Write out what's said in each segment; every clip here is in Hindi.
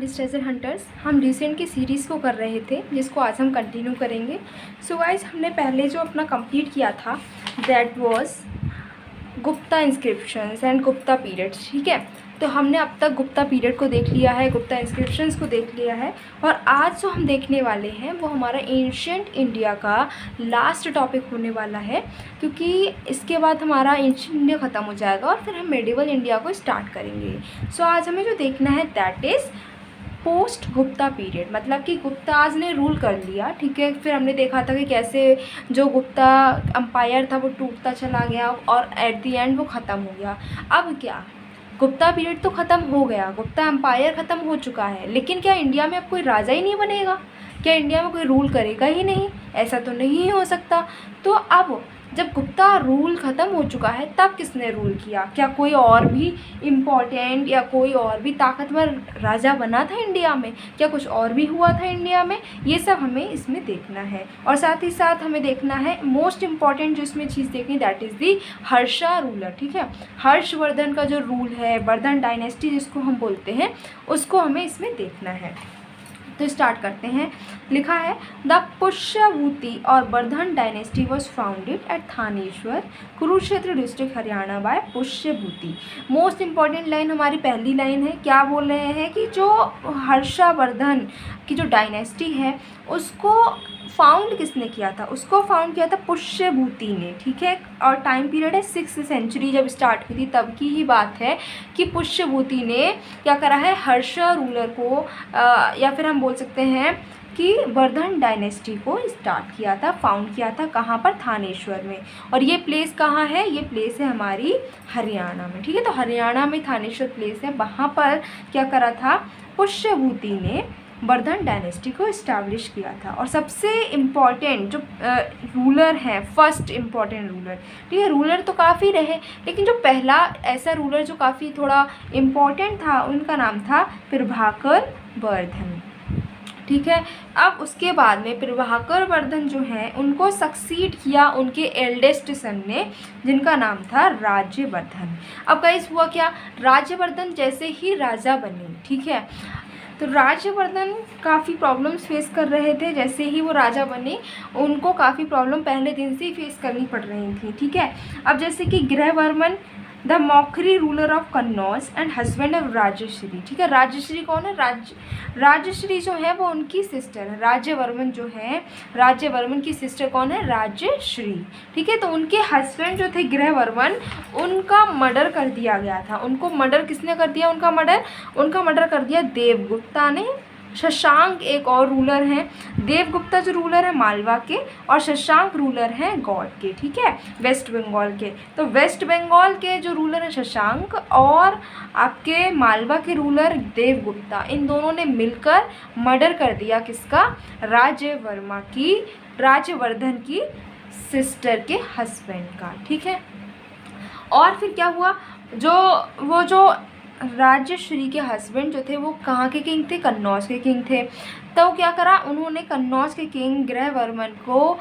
Knowledge treasure hunters. हम रिसेंट की सीरीज़ को कर रहे थे जिसको आज हम कंटिन्यू करेंगे। सो गाइस, हमने पहले जो अपना कंप्लीट किया था that was Gupta inscriptions and Gupta periods. ठीक है, तो हमने अब तक गुप्ता पीरियड को देख लिया है, गुप्ता इंस्क्रिप्शंस को देख लिया है, और आज जो हम देखने वाले हैं वो हमारा एंशिएंट इंडिया का लास्ट टॉपिक होने वाला है, क्योंकि इसके बाद हमारा एंशिएंट इंडिया ख़त्म हो जाएगा और फिर हम मेडिवल इंडिया को स्टार्ट करेंगे। सो आज हमें जो देखना है that is post Gupta period, मतलब कि गुप्ताज ने रूल कर लिया। ठीक है, फिर हमने देखा था कि कैसे जो गुप्ता अम्पायर था वो टूटता चला गया और एट द एंड वो ख़त्म हो गया। अब क्या, गुप्ता पीरियड तो ख़त्म हो गया, गुप्ता एम्पायर ख़त्म हो चुका है, लेकिन क्या इंडिया में अब कोई राजा ही नहीं बनेगा? क्या इंडिया में कोई रूल करेगा ही नहीं? ऐसा तो नहीं हो सकता। तो अब जब गुप्ता रूल ख़त्म हो चुका है तब किसने रूल किया? क्या कोई और भी इम्पोर्टेंट या कोई और भी ताकतवर राजा बना था इंडिया में? क्या कुछ और भी हुआ था इंडिया में? ये सब हमें इसमें देखना है, और साथ ही साथ हमें देखना है मोस्ट इम्पॉर्टेंट जो इसमें चीज़ देखनी that is the Harsha ruler. ठीक है, हर्षवर्धन का जो रूल है, वर्धन डायनेस्टी जिसको हम बोलते हैं, उसको हमें इसमें देखना है। तो स्टार्ट करते हैं। लिखा है द पुष्यभूति और Vardhan dynasty was founded at Thaneshwar, Kurukshetra district, Haryana by Pushyabhuti. Most important line हमारी पहली लाइन है। क्या बोल रहे हैं कि जो हर्षवर्धन की जो डायनेस्टी है उसको फाउंड किसने किया था? उसको फाउंड किया था पुष्यभूति ने। ठीक है, और टाइम पीरियड है 6th सेंचुरी जब स्टार्ट हुई थी तब की ही बात है कि पुष्यभूति ने क्या करा है, हर्षा रूलर को या फिर हम बोल सकते हैं कि वर्धन डायनेस्टी को स्टार्ट किया था, फाउंड किया था। कहाँ पर? थानेश्वर में। और ये प्लेस कहाँ है? ये प्लेस है हमारी हरियाणा में। ठीक है, तो हरियाणा में थानेश्वर प्लेस है, वहाँ पर क्या करा था, पुष्यभूति ने वर्धन डायनेस्टी को इस्टेब्लिश किया था। और सबसे इम्पॉर्टेंट जो रूलर हैं, फर्स्ट इम्पॉर्टेंट रूलर, ठीक है, रूलर तो काफ़ी रहे लेकिन जो पहला ऐसा रूलर जो काफ़ी थोड़ा इम्पॉर्टेंट था उनका नाम था प्रभाकर वर्धन। ठीक है, अब उसके बाद में प्रभाकर वर्धन जो हैं उनको सक्सीड किया उनके एल्डेस्ट सन ने, जिनका नाम था राज्यवर्धन। अब गाइस हुआ क्या, राज्यवर्धन जैसे ही राजा बने, ठीक है, तो राज्यवर्धन काफ़ी प्रॉब्लम्स फेस कर रहे थे। जैसे ही वो राजा बने उनको काफ़ी प्रॉब्लम पहले दिन से ही फेस करनी पड़ रही थी। ठीक है, अब जैसे कि Grahavarman the Maukhari ruler of Kannauj and husband of Rajyashri. ठीक है, राजश्री कौन है? राजश्री जो है वो उनकी सिस्टर है। राज्यवर्मन जो है, राज्यवर्मन की सिस्टर कौन है? राजश्री। ठीक है, तो उनके हस्बैंड जो थे गृहवर्मन, उनका मर्डर कर दिया गया था। उनको मर्डर किसने कर दिया? उनका मर्डर कर दिया देवगुप्ता ने। शशांक एक और रूलर हैं। देवगुप्ता जो रूलर है मालवा के, और शशांक रूलर हैं गौड़ के। ठीक है, वेस्ट बंगाल के। तो वेस्ट बंगाल के जो रूलर हैं शशांक और आपके मालवा के रूलर देवगुप्ता, इन दोनों ने मिलकर मर्डर कर दिया किसका? राज्यवर्धन की सिस्टर के हस्बैंड का। ठीक है, और फिर क्या हुआ, जो राजश्री के हस्बैंड जो थे वो कहाँ के किंग थे? कन्नौज के किंग थे। तो क्या करा उन्होंने, कन्नौज के किंग गृहवर्मन को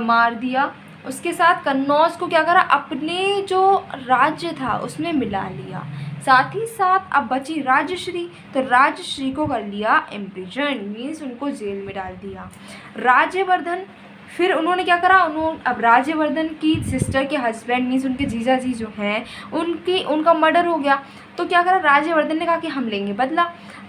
मार दिया। उसके साथ कन्नौज को क्या करा, अपने जो राज्य था उसमें मिला लिया। साथ ही साथ अब बची राजश्री, तो राजश्री को कर लिया इम्प्रिजन, मीन्स उनको जेल में डाल दिया। राज्यवर्धन, फिर उन्होंने क्या करा, अब राज्यवर्धन की सिस्टर के हस्बैंड मीन्स उनके जीजा जी जो हैं उनका मर्डर हो गया। तो क्या करा, राज्यवर्धन ने कहा कि हम लेंगे बदला।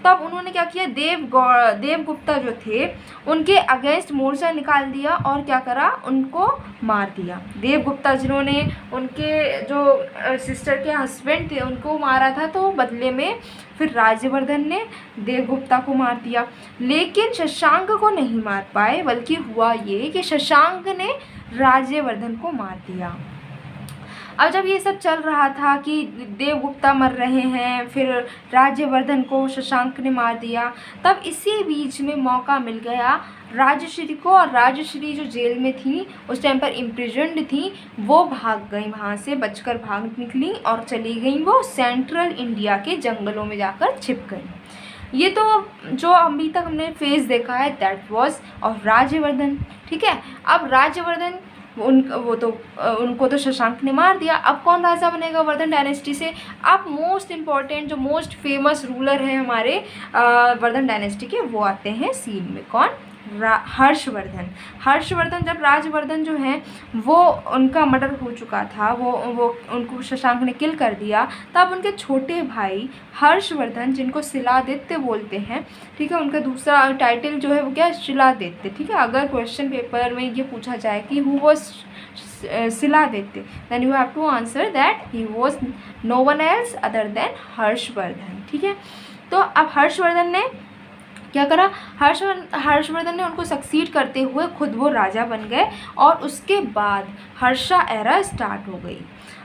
तब उन्होंने क्या किया, देवगुप्ता जो थे उनके अगेंस्ट मोर्चा निकाल दिया और क्या करा, उनको मार दिया। देवगुप्ता जिन्होंने उनके जो सिस्टर के हस्बैंड थे उनको मारा था, तो बदले में फिर राज्यवर्धन ने देवगुप्ता को मार दिया। लेकिन शशांक को नहीं मार पाए, बल्कि हुआ ये कि शशांक ने राज्यवर्धन को मार दिया। अब जब ये सब चल रहा था कि देवगुप्ता मर रहे हैं, फिर राज्यवर्धन को शशांक ने मार दिया, तब इसी बीच में मौका मिल गया राजश्री को। और राजश्री जो जेल में थी उस टाइम पर इम्प्रिजन्ड थी, वो भाग गई, वहाँ से बचकर भाग निकली और चली गई वो सेंट्रल इंडिया के जंगलों में जाकर छिप गई। ये तो जो अभी तक हमने फेज देखा है दैट वाज ऑफ राज्यवर्धन। ठीक है, अब राज्यवर्धन उनको तो शशांक ने मार दिया। अब कौन राजा बनेगा वर्धन डायनेस्टी से? अब मोस्ट इम्पॉर्टेंट जो मोस्ट फेमस रूलर हैं हमारे वर्धन डायनेस्टी के, वो आते हैं सीन में। कौन? हर्षवर्धन। हर्षवर्धन जब राजवर्धन जो हैं वो उनका मर्डर हो चुका था, वो उनको शशांक ने किल कर दिया, तब उनके छोटे भाई हर्षवर्धन, जिनको शिलादित्य बोलते हैं, ठीक है, उनका दूसरा टाइटल जो है वो क्या? शिलादित्य। ठीक है, अगर क्वेश्चन पेपर में ये पूछा जाए कि who was Shiladitya, then you have to answer that he was no one else other than Harshavardhan. ठीक है, तो अब हर्षवर्धन ने क्या करा? हर्षवर्धन ने उनको सक्सीड करते हुए खुद वो राजा बन गए और उसके बाद हर्षा एरा स्टार्ट हो गई।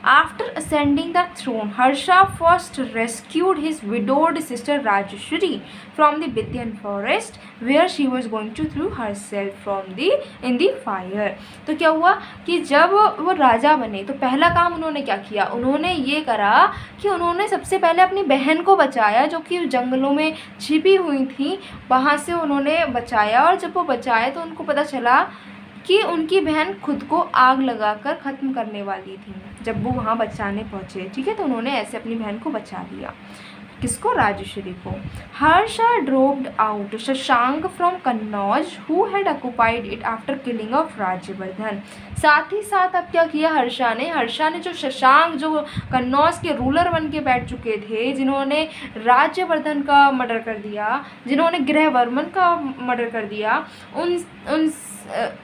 After ascending the throne, Harsha first rescued his widowed sister Rajyashri from the Vindhyan forest where she was going to throw herself from in the fire. तो क्या हुआ कि जब वो राजा बने तो पहला काम उन्होंने क्या किया? उन्होंने ये करा कि उन्होंने सबसे पहले अपनी बहन को बचाया, जो कि जंगलों में छिपी हुई थी, वहाँ से उन्होंने बचाया। और जब वो बचाए तो उनको पता चला कि उनकी बहन खुद को आग लगाकर ख़त्म करने वाली थी जब वो वहाँ बचाने पहुँचे। ठीक है, तो उन्होंने ऐसे अपनी बहन को बचा लिया। किसको? राजश्री को। Harsha droved out Shashank from Kannauj who had occupied it after killing of Rajyavardhan. साथ ही साथ अब क्या किया हर्षा ने जो शशांक, जो कन्नौज के रूलर बन के बैठ चुके थे, जिन्होंने राज्यवर्धन का मर्डर कर दिया, जिन्होंने गृहवर्मन का मर्डर कर दिया,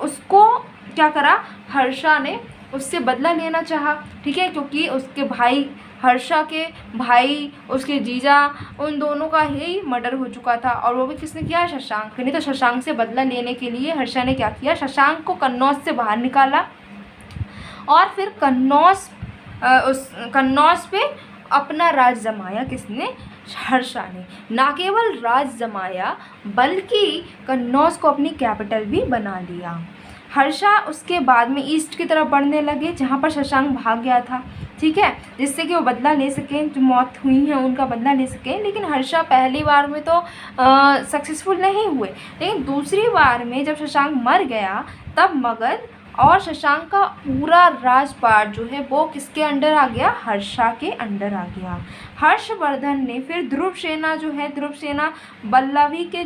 उसको क्या करा? हर्षा ने उससे बदला लेना चाहा। ठीक है, क्योंकि उसके भाई, हर्षा के भाई, उसके जीजा, उन दोनों का ही मर्डर हो चुका था। और वो भी किसने किया? शशांक ने। तो शशांक से बदला लेने के लिए हर्षा ने क्या किया? शशांक को कन्नौज से बाहर निकाला और फिर कन्नौज पे अपना राज जमाया। किसने? हर्षा ने। ना केवल राज जमाया बल्कि कन्नौज को अपनी कैपिटल भी बना लिया। हर्षा उसके बाद में ईस्ट की तरफ बढ़ने लगे, जहाँ पर शशांक भाग गया था। ठीक है, जिससे कि वो बदला ले सकें, जो मौत हुई है उनका बदला ले सकें। लेकिन हर्षा पहली बार में तो सक्सेसफुल नहीं हुए, लेकिन दूसरी बार में जब शशांक मर गया तब मगध और शशांक का पूरा राजपाट जो है वो किसके अंडर आ गया? हर्षा के अंडर आ गया। हर्षवर्धन ने फिर ध्रुव सेना जो है, ध्रुव सेना बल्लवी के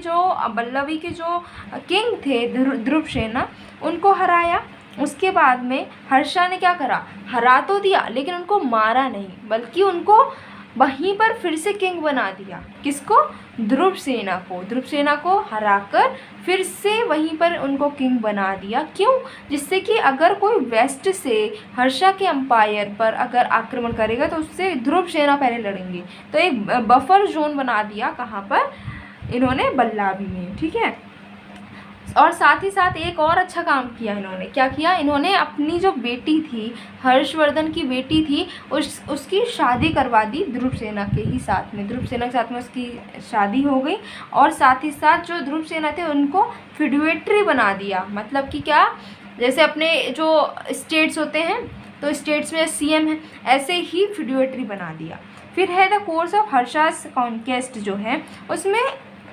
जो किंग थे ध्रुव सेना, उनको हराया। उसके बाद में हर्षा ने क्या करा? हरा तो दिया लेकिन उनको मारा नहीं, बल्कि उनको वहीं पर फिर से किंग बना दिया। किसको? ध्रुव सेना को हराकर फिर से वहीं पर उनको किंग बना दिया। क्यों? जिससे कि अगर कोई वेस्ट से हर्षा के एम्पायर पर अगर आक्रमण करेगा तो उससे ध्रुव सेना पहले लड़ेंगे। तो एक बफर जोन बना दिया। कहाँ पर? इन्होंने बल्लावी में। ठीक है, और साथ ही साथ एक और अच्छा काम किया इन्होंने। क्या किया? इन्होंने अपनी जो बेटी थी, हर्षवर्धन की बेटी थी, उसकी शादी करवा दी ध्रुव सेना के ही साथ में। ध्रुव सेना के साथ में उसकी शादी हो गई और साथ ही साथ जो ध्रुव सेना थे उनको फिड्यूएटरी बना दिया। मतलब कि क्या? जैसे अपने जो स्टेट्स होते हैं तो स्टेट्स में सीएम है, ऐसे ही फिड्यूएटरी बना दिया। फिर है द कोर्स ऑफ हर्षास कॉन्क्वेस्ट जो है, उसमें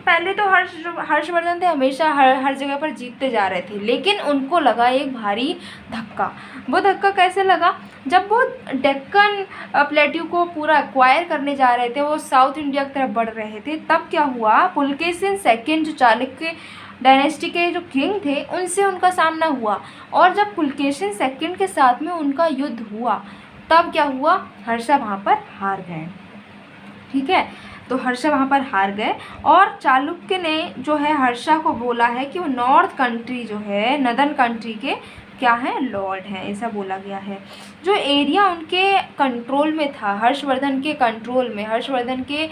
पहले तो हर्षवर्धन थे हमेशा हर जगह पर जीतते जा रहे थे, लेकिन उनको लगा एक भारी धक्का। वो धक्का कैसे लगा? जब वो डेक्कन प्लेट्यू को पूरा एक्वायर करने जा रहे थे, वो साउथ इंडिया की तरफ बढ़ रहे थे, तब क्या हुआ? पुलकेशिन सेकंड जो चालुक्य डायनेस्टी के जो किंग थे उनसे उनका सामना हुआ। और जब पुलकेशिन सेकंड के साथ में उनका युद्ध हुआ तब क्या हुआ? हर्षा वहाँ पर हार गए। ठीक है, तो हर्षा वहाँ पर हार गए और चालुक्य ने जो है हर्षा को बोला है कि वो नॉर्थ कंट्री जो है, नदर्न कंट्री के क्या है? लॉर्ड हैं, ऐसा बोला गया है। जो एरिया उनके कंट्रोल में था, हर्षवर्धन के कंट्रोल में, हर्षवर्धन के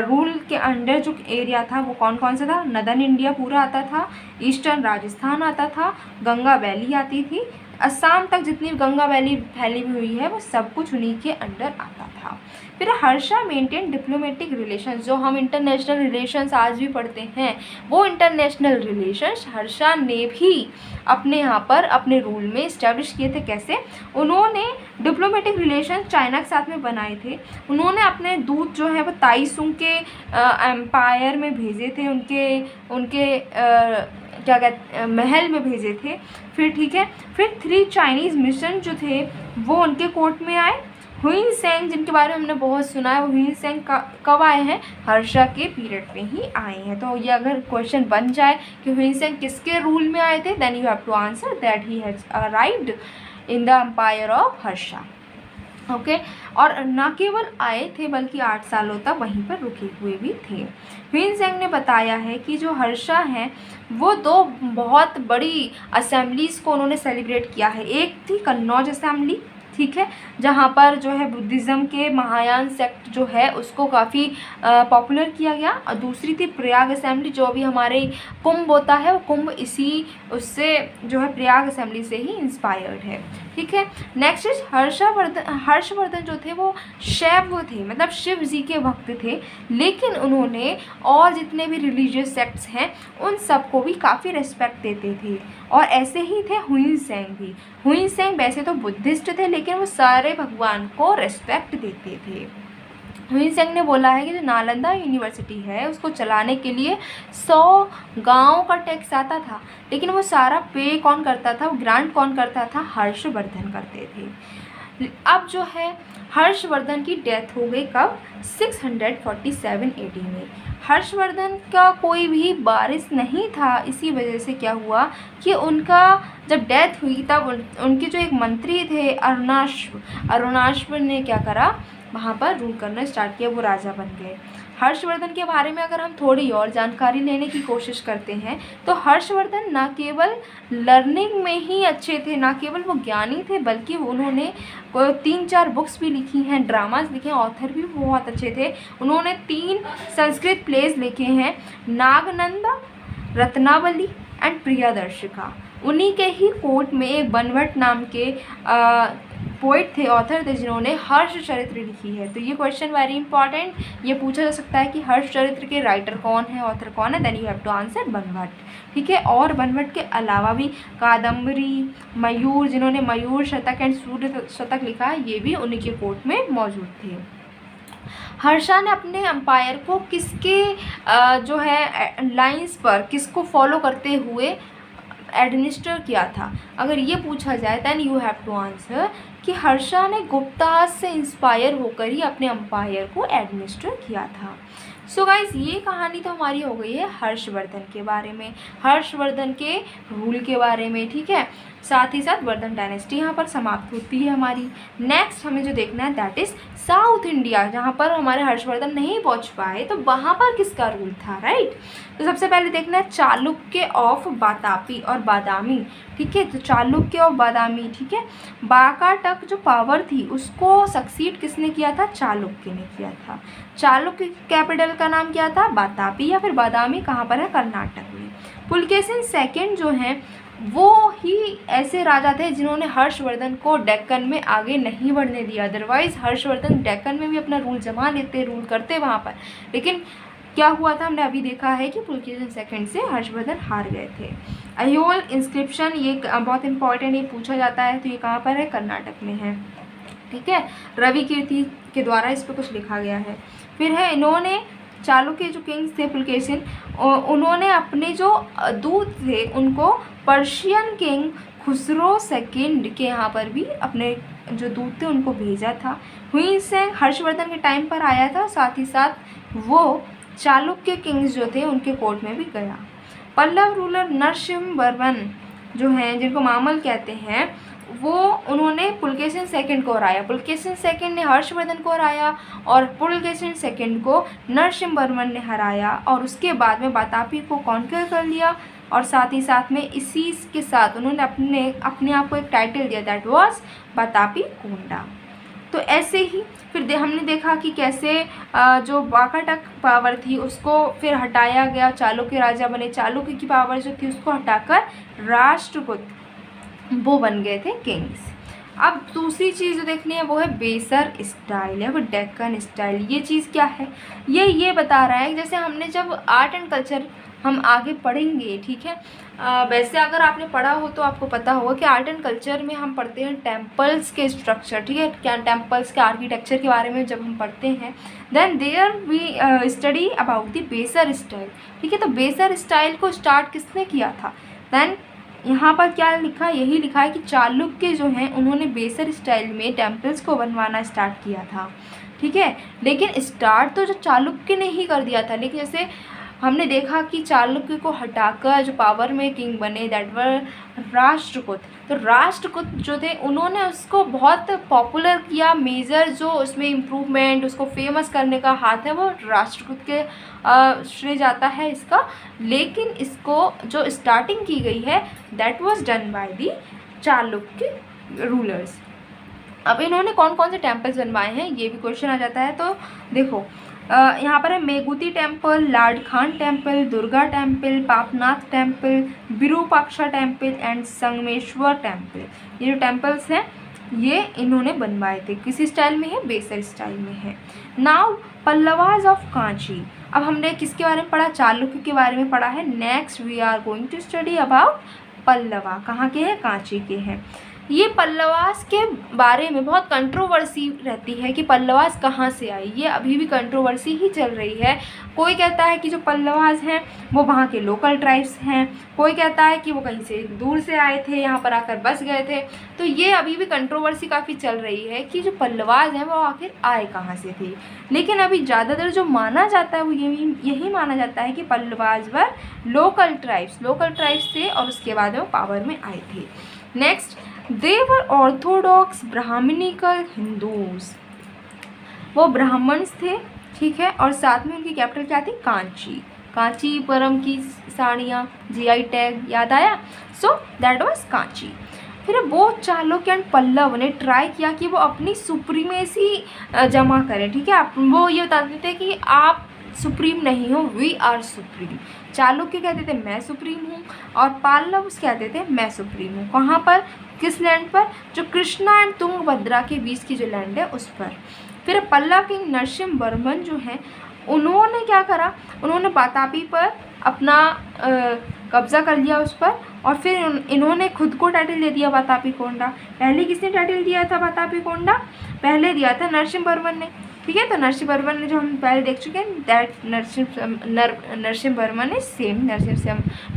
रूल के अंडर जो एरिया था वो कौन कौन सा था? नदर्न इंडिया पूरा आता था, ईस्टर्न राजस्थान आता था, गंगा वैली आती थी, असम तक जितनी गंगा वैली फैली हुई है वो सब कुछ उन्हीं के अंडर आता था। फिर हर्षा मेंटेन डिप्लोमेटिक रिलेशंस, जो हम इंटरनेशनल रिलेशंस आज भी पढ़ते हैं, वो इंटरनेशनल रिलेशंस हर्षा ने भी अपने यहाँ पर अपने रूल में इस्टेब्लिश किए थे। कैसे? उन्होंने डिप्लोमेटिक रिलेशंस चाइना के साथ में बनाए थे। उन्होंने अपने दूत जो है वो ताइसुंग के एम्पायर में भेजे थे, उनके क्या कहते महल में भेजे थे। फिर ठीक है, फिर 3 चाइनीज़ मिशन जो थे वो उनके कोर्ट में आए। हुइनसेंग जिनके बारे में हमने बहुत सुना है, वो हुइनसेंग कब आए हैं, हर्षा के पीरियड में ही आए हैं। तो ये अगर क्वेश्चन बन जाए कि हुइनसेंग किसके रूल में आए थे, then you have to answer that he has arrived in the empire of Harsha. Okay और न केवल आए थे बल्कि 8 सालों तक वहीं पर रुके हुए भी थे। हुइनसेंग ने बताया है कि जो हर्षा हैं वो 2 बहुत बड़ी असेंबलीज़ को उन्होंने सेलिब्रेट किया है। एक थी कन्नौज असेंबली, ठीक है, जहाँ पर जो है बुद्धिज़्म के महायान सेक्ट जो है उसको काफ़ी पॉपुलर किया गया, और दूसरी थी प्रयाग असेंबली, जो अभी हमारे कुंभ होता है वो कुंभ इसी उससे जो है प्रयाग असेंबली से ही इंस्पायर्ड है। ठीक है, नेक्स्ट इज हर्षवर्धन जो थे वो शैव थे, मतलब शिव जी के भक्त थे, लेकिन उन्होंने और जितने भी रिलीजियस सेक्ट्स हैं उन सबको भी काफ़ी रिस्पेक्ट देते थे। और ऐसे ही थे हुइनसेंग भी। हुइनसेंग वैसे तो बुद्धिस्ट थे लेकिन वो सारे भगवान को रिस्पेक्ट देते थे। हुइनसेंग ने बोला है कि जो नालंदा यूनिवर्सिटी है उसको चलाने के लिए 100 गाँव का टैक्स आता था, लेकिन वो सारा पे कौन करता था, वो ग्रांट कौन करता था, हर्षवर्धन करते थे। अब जो है हर्षवर्धन की डेथ हो गई कब, 647 AD में। हर्षवर्धन का कोई भी वारिस नहीं था, इसी वजह से क्या हुआ कि उनका जब डेथ हुई तब उनके जो एक मंत्री थे अरुणाश्व ने क्या करा, वहाँ पर रूल करना स्टार्ट किया, वो राजा बन गए। हर्षवर्धन के बारे में अगर हम थोड़ी और जानकारी लेने की कोशिश करते हैं तो हर्षवर्धन न केवल लर्निंग में ही अच्छे थे, न केवल वो ज्ञानी थे, बल्कि उन्होंने 3-4 बुक्स भी लिखी हैं, ड्रामास लिखे हैं, ऑथर भी बहुत अच्छे थे। उन्होंने 3 संस्कृत प्लेज लिखे हैं, नागनंदा, रत्नावली एंड प्रियदर्शिका। उन्हीं के ही कोर्ट में एक बनवट नाम के पोइट थे, ऑथर थे, जिन्होंने हर्ष चरित्र लिखी है। तो ये क्वेश्चन वेरी इंपॉर्टेंट, ये पूछा जा सकता है कि हर्ष चरित्र के राइटर कौन है, ऑथर कौन है, then you have to answer बनवट। ठीक है, और बनवट के अलावा भी कादम्बरी, मयूर, जिन्होंने मयूर शतक एंड सूर्य शतक लिखा है, ये भी उन्हीं के कोर्ट में मौजूद थे। हर्षा ने अपने एम्पायर को किसके जो है लाइंस पर, किसको फॉलो करते हुए एडमिनिस्टर किया था, अगर ये पूछा जाए then you have to answer कि हर्षा ने गुप्ता से इंस्पायर होकर ही अपने एम्पायर को एडमिनिस्टर किया था। सो गाइज ये कहानी तो हमारी हो गई है हर्षवर्धन के बारे में, हर्षवर्धन के रूल के बारे में। ठीक है, साथ ही साथ वर्धन डायनेस्टी यहाँ पर समाप्त होती है हमारी। नेक्स्ट हमें जो देखना है दैट इज़ साउथ इंडिया, जहाँ पर हमारे हर्षवर्धन नहीं पहुँच पाए, तो वहाँ पर किसका रूल था, राइट। तो सबसे पहले देखना है चालुक्य ऑफ बातापी और बादामी। ठीक है, तो चालुक्य और बादामी, ठीक है, वाकाटक जो पावर थी उसको सक्सीड किसने किया था, चालुक्य ने किया था। चालुक्य कैपिटल का नाम क्या था, बातापी, या फिर बादामी कहाँ पर है, कर्नाटक में। पुलकेशिन सेकंड जो हैं वो ही ऐसे राजा थे जिन्होंने हर्षवर्धन को डेक्कन में आगे नहीं बढ़ने दिया, अदरवाइज़ हर्षवर्धन डेक्कन में भी अपना रूल जमा लेते, रूल करते वहाँ पर, लेकिन क्या हुआ था हमने अभी देखा है कि पुलकेशिन सेकंड से हर्षवर्धन हार गए थे। अयोल इंस्क्रिप्शन, ये बहुत इंपॉर्टेंट, ये पूछा जाता है, तो ये कहाँ पर है, कर्नाटक में है। ठीक है, रवि कीर्ति के द्वारा इस पर कुछ लिखा गया है। फिर है इन्होंने चालुक्य जो किंग्स थे पुलकेशिन, उन्होंने अपने जो दूत थे उनको पर्शियन किंग खुसरो सेकंड के यहाँ पर भी अपने जो दूत थे उनको भेजा था। हुइनसेंग हर्षवर्धन के टाइम पर आया था, साथ ही साथ वो चालुक्य किंग्स जो थे उनके कोर्ट में भी गया। पल्लव रूलर नरसिंहवर्मन जो हैं, जिनको मामल कहते हैं, वो उन्होंने पुलकेशिन सेकंड को हराया। पुलकेशिन सेकंड ने हर्षवर्धन को हराया और पुलकेशिन सेकंड को नरसिंहवर्मन ने हराया, और उसके बाद में बातापी को कॉन्कर कर लिया, और साथ ही साथ में इसी के साथ उन्होंने अपने आप को एक टाइटल दिया, दैट वाज बातापी कोंडा। तो ऐसे ही फिर हमने देखा कि कैसे जो वाकाटक पावर थी उसको फिर हटाया गया, चालुक्य राजा बने, चालुक्य की पावर जो थी उसको हटाकर राष्ट्रकूट वो बन गए थे किंग्स। अब दूसरी चीज़ जो देखनी है वो है बेसर स्टाइल या फिर डेक्कन स्टाइल। ये चीज़ क्या है, ये बता रहा है जैसे हमने जब आर्ट एंड कल्चर हम आगे पढ़ेंगे, ठीक है। वैसे अगर आपने पढ़ा हो तो आपको पता होगा कि आर्ट एंड कल्चर में हम पढ़ते हैं टेम्पल्स के स्ट्रक्चर, ठीक है, क्या टेम्पल्स के आर्किटेक्चर के बारे में जब हम पढ़ते हैं, then there we study about the Vesara style, ठीक है। तो बेसर स्टाइल को स्टार्ट किसने किया था, देन यहाँ पर क्या लिखा, यही लिखा है कि चालुक्य जो हैं उन्होंने बेसर स्टाइल में टेम्पल्स को बनवाना स्टार्ट किया था, ठीक है। लेकिन स्टार्ट तो जो चालुक्य ने ही कर दिया था, लेकिन जैसे हमने देखा कि चालुक्य को हटाकर जो पावर में किंग बने दैट वर राष्ट्रकूट। तो राष्ट्रकूट जो थे उन्होंने उसको बहुत पॉपुलर किया, मेजर जो उसमें इम्प्रूवमेंट उसको फेमस करने का हाथ है वो राष्ट्रकूट के श्रेय जाता है इसका। लेकिन इसको जो स्टार्टिंग की गई है that was done by the Chalukya rulers. अब इन्होंने कौन कौन से टेम्पल्स बनवाए हैं ये भी क्वेश्चन आ जाता है। तो देखो यहाँ पर है Meguti temple, Ladkhan temple, Durga temple, Papanath temple, Virupaksha temple and Sangameshwar temple. ये जो टेम्पल्स हैं ये इन्होंने बनवाए थे। किसी स्टाइल में है, बेसर स्टाइल में है। Now Pallavas of Kanchi. अब हमने किसके बारे में पढ़ा, चालुक्य के बारे में पढ़ा है। Next we are going to study about Pallava. कहाँ के हैं, कांची के हैं। ये पल्लवास के बारे में बहुत कंट्रोवर्सी रहती है कि पल्लवास कहाँ से आई, ये अभी भी कंट्रोवर्सी ही चल रही है। कोई कहता है कि जो पल्लवास हैं वो वहाँ के लोकल ट्राइब्स हैं, कोई कहता है कि वो कहीं से दूर से आए थे, यहाँ पर आकर बस गए थे। तो ये अभी भी कंट्रोवर्सी काफ़ी चल रही है कि जो पल्लवास हैं वो आखिर आए कहाँ से थे। लेकिन अभी ज़्यादातर जो माना जाता है वो यही माना जाता है कि पल्लवास वर लोकल ट्राइब्स थे और उसके बाद वो पावर में आए थे। नेक्स्ट, दे वर ऑर्थोडॉक्स ब्राह्मणिकल हिंदूज। वो ब्राह्मण्स थे, ठीक है, और साथ में उनकी कैपिटल क्या थी, कांची। कांचीपुरम की साड़ियाँ, GI टैग याद आया, सो दैट वाज कांची। फिर वो चालुक्य एंड पल्लव ने ट्राई किया कि वो अपनी सुप्रीमेसी जमा करें, ठीक है। वो ये बताते थे कि आप सुप्रीम नहीं हो, वी आर सुप्रीम। चालुक्य कहते थे मैं सुप्रीम हूँ और पल्लव कहते थे मैं सुप्रीम हूँ। कहाँ पर, किस लैंड पर, जो कृष्णा एंड तुंगभद्रा के बीच की जो लैंड है उस पर। फिर पल्लव किंग नरसिम्हा वर्मन जो हैं उन्होंने क्या करा, उन्होंने वातापी पर अपना कब्जा कर लिया उस पर, और फिर इन्होंने खुद को टाइटल दे दिया वातापी कोंडा। पहले किसने टाइटल दिया था वातापी कोंडा, पहले दिया था नरसिम्हा वर्मन ने, ठीक है। तो नरसिम्हा वर्मन ने जो हम पहले देख चुके हैं that Narasimha Varman is same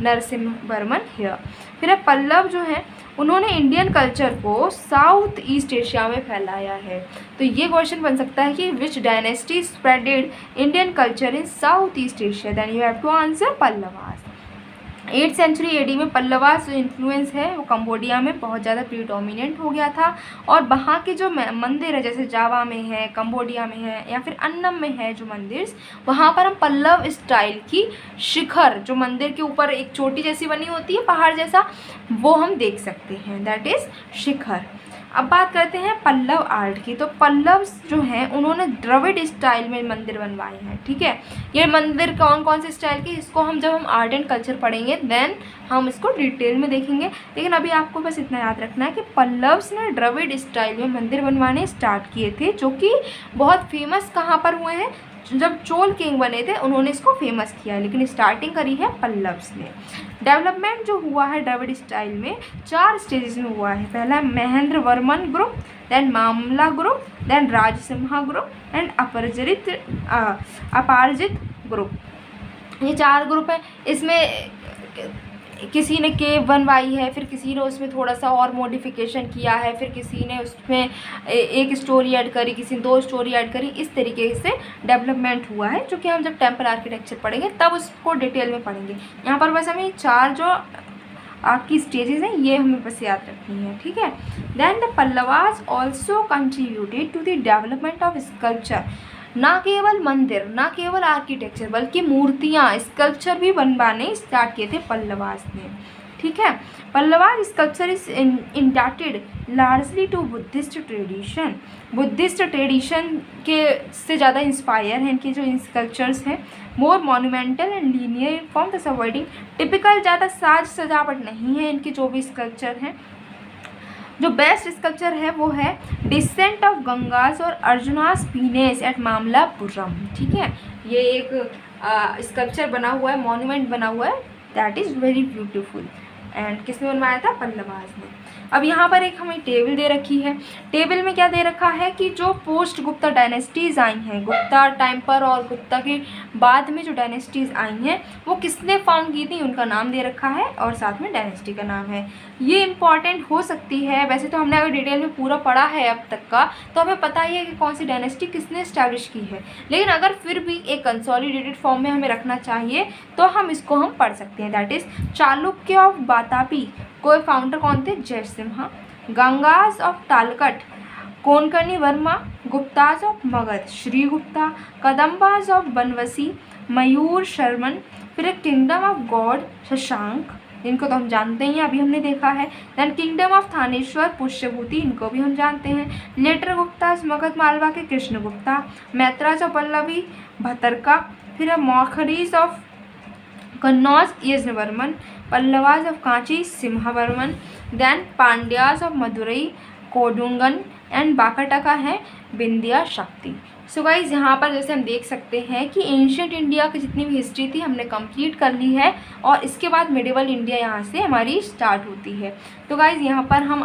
Narasimha Varman here. फिर पल्लव जो है उन्होंने इंडियन कल्चर को साउथ ईस्ट एशिया में फैलाया है। तो ये क्वेश्चन बन सकता है कि which dynasty spreaded Indian culture in South East Asia, then you have to answer Pallavas. 8th century AD में पल्लवास जो इन्फ्लुएंस है वो कंबोडिया में बहुत ज़्यादा प्रीडोमिनेंट हो गया था, और वहाँ के जो मंदिर है जैसे जावा में है, कंबोडिया में है, या फिर अन्नम में है जो मंदिर, वहाँ पर हम पल्लव स्टाइल की शिखर, जो मंदिर के ऊपर एक चोटी जैसी बनी होती है पहाड़ जैसा, वो हम देख सकते हैं, दैट इज़ शिखर। अब बात करते हैं पल्लव आर्ट की। तो पल्लव जो हैं उन्होंने द्रविड़ स्टाइल में मंदिर बनवाए हैं, ठीक है। ये मंदिर कौन कौन से स्टाइल के, इसको हम जब हम आर्ट एंड कल्चर पढ़ेंगे देन हम इसको डिटेल में देखेंगे। लेकिन अभी आपको बस इतना याद रखना है कि पल्लव्स ने द्रविड़ स्टाइल में मंदिर बनवाने स्टार्ट किए थे, जो कि बहुत फेमस कहाँ पर हुए हैं, जब चोल किंग बने थे उन्होंने इसको फेमस किया, लेकिन स्टार्टिंग करी है पल्लव्स ने। डेवलपमेंट जो हुआ है द्रविड़ स्टाइल में 4 स्टेजेस में हुआ है। पहला Mahendra Varman group, then Mamalla group, then Rajasimha group and Aparajita group. ये 4 ग्रुप है। इसमें किसी ने केव बनवाई है, फिर किसी ने उसमें थोड़ा सा और मॉडिफिकेशन किया है, फिर किसी ने उसमें एक स्टोरी ऐड करी, किसी ने 2 स्टोरी ऐड करी। इस तरीके से डेवलपमेंट हुआ है, जो कि हम जब टेम्पल आर्किटेक्चर पढ़ेंगे तब उसको डिटेल में पढ़ेंगे। यहाँ पर बस हमें 4 जो आपकी स्टेजेस हैं ये हमें बस याद रखनी है, ठीक है। Then the Pallavas also contributed to the development of sculpture. ना केवल मंदिर, ना केवल आर्किटेक्चर, बल्कि मूर्तियाँ, स्कल्पचर भी बनवाने स्टार्ट किए थे पल्लवास ने, ठीक है। Pallavas sculpture is inducted largely to Buddhist tradition. Buddhist tradition के से ज़्यादा इंस्पायर हैं इनके जो स्कल्पचर्स हैं। More monumental and linear form the avoiding typical, ज़्यादा साज सजावट नहीं है इनके जो भी स्कल्पचर हैं। जो बेस्ट स्कल्पचर है वो है डिसेंट ऑफ गंगास और अर्जुनास पीनेस एट मामल्लापुरम। ठीक है, ये एक स्कल्पचर बना हुआ है, मॉन्यूमेंट बना हुआ है, that is very beautiful. And किसने बनवाया था? पल्लवास ने। अब यहाँ पर एक हमें टेबल दे रखी है। टेबल में क्या दे रखा है कि जो पोस्ट गुप्ता डायनेस्टीज़ आई हैं, गुप्ता टाइम पर और गुप्ता के बाद में जो डायनेस्टीज़ आई हैं वो किसने फाउंड की थी, उनका नाम दे रखा है और साथ में डायनेस्टी का नाम है। ये इम्पॉर्टेंट हो सकती है। वैसे तो हमने अगर डिटेल में पूरा पढ़ा है अब तक का तो हमें पता ही है कि कौन सी डायनेस्टी किसने इस्टेब्लिश की है, लेकिन अगर फिर भी एक कंसोलिडेटेड फॉर्म में हमें रखना चाहिए तो हम इसको हम पढ़ सकते हैं। That is Chalukya of Vatapi, कोई फाउंडर कौन थे? Jayasimha. Gangas of Talakad, Konkani Varma. Guptas of Magadha, Srigupta. Kadambas of Banavasi, Mayura Sharman. फिर किंगडम ऑफ गॉड, शशांक, इनको तो हम जानते ही हैं, अभी हमने देखा है। Then kingdom of Thaneshwar, Pushyabhuti, इनको भी हम जानते हैं। लेटर गुप्ताज मगध मालवा के, कृष्णगुप्ता। मैत्राज ऑफ पल्लवी, भतरका। फिर Maukharis of Kannauj, Yajnavarman. Pallavas of Kanchi, Simhavarman. Then Pandyas of Madurai, Kadungon. And Vakataka है विंध्या शक्ति। सो गाइज यहाँ पर जैसे हम देख सकते हैं कि एंशियंट इंडिया की जितनी भी हिस्ट्री थी हमने कंप्लीट कर ली है और इसके बाद मिडिवल इंडिया यहाँ से हमारी स्टार्ट होती है। तो गाइज यहाँ पर हम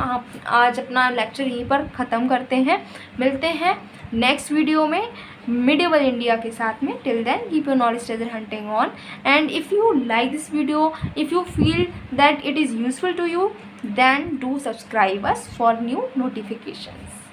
आज अपना लेक्चर यहीं पर ख़त्म करते हैं। मिलते हैं नेक्स्ट वीडियो में मिडिवल इंडिया के साथ में। Till then keep your knowledge treasure hunting on, and if you like this video, if you feel that it is useful to you, then do subscribe us for new notifications.